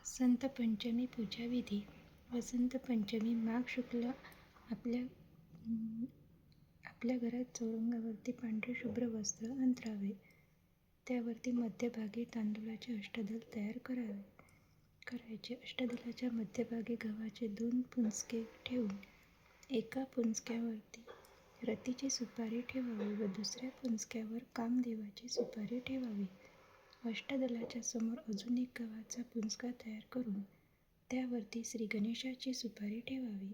संत पंचमी पूजा विधी. वसंत पंचमी माघ शुक्ल आपल्या घरात चौरंगावरती पांढरे शुभ्र वस्त्र अंथरावे. त्यावरती मध्यभागी तांदूळाचे अष्टदल तयार करायचे. अष्टदलाच्या मध्यभागी गव्हाचे 2 पुंजके ठेवून एका पुंजक्यावरती रतीची सुपारी ठेवावी व दुसऱ्या पुंजक्यावर कामदेवाची सुपारी ठेवावी. अष्टदलाच्या समोर अजून एक गव्हाचा पुंजका तयार करून त्यावरती श्री गणेशाची सुपारी ठेवावी.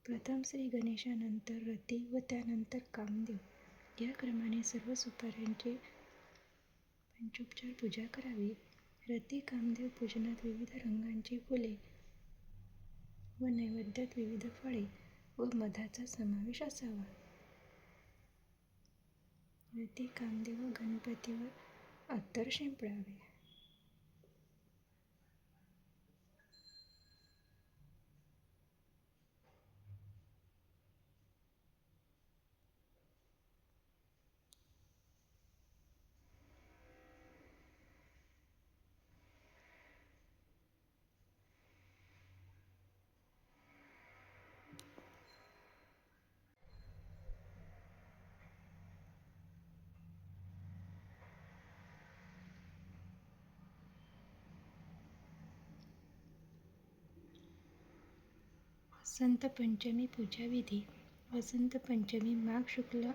प्रथम श्री गणेशानंतर रती व त्यानंतर कामदेव या क्रमाने सर्व सुपाऱ्यांची पंचोपचार पूजा करावी. रती कामदेव पूजनात विविध रंगांची फुले व नैवेद्यात विविध फळे व मधाचा समावेश असावा. रती कामदेव व गणपतीवर अत्तर शिंपडावे. वसंत पंचमी पूजा विधी. वसंत पंचमी माघ शुक्ल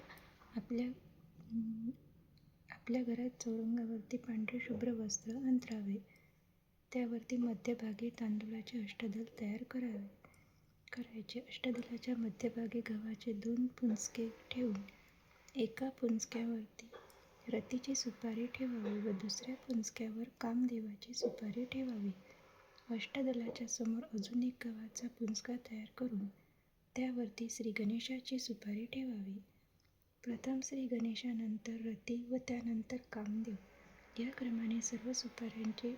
आपल्या घरात चौरंगावरती पांढरे शुभ्र वस्त्र अंथरावे. त्यावरती मध्यभागी तांदूळाचे अष्टदल तयार करायचे. अष्टदलाच्या मध्यभागी गव्हाचे 2 पुंजके ठेवून एका पुंजक्यावरती रतीची सुपारी ठेवावी व दुसऱ्या पुंजक्यावर कामदेवाची सुपारी ठेवावी. अष्टदलाच्या समोर अजून एक गव्हाचा पुंजका तयार करून त्यावरती श्री गणेशाची सुपारी ठेवावी. प्रथम श्री गणेशानंतर रती व त्यानंतर कामदेव या क्रमाने सर्व सुपाऱ्यांची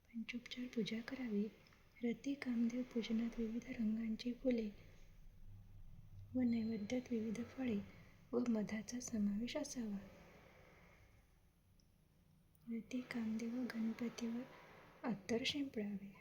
पंचोपचार पूजा करावी. रती कामदेव पूजनात विविध रंगांची फुले व नैवेद्यात विविध फळे व मधाचा समावेश असावा. रती कामदेव व गणपतीवर अत्तर शिंपडावे.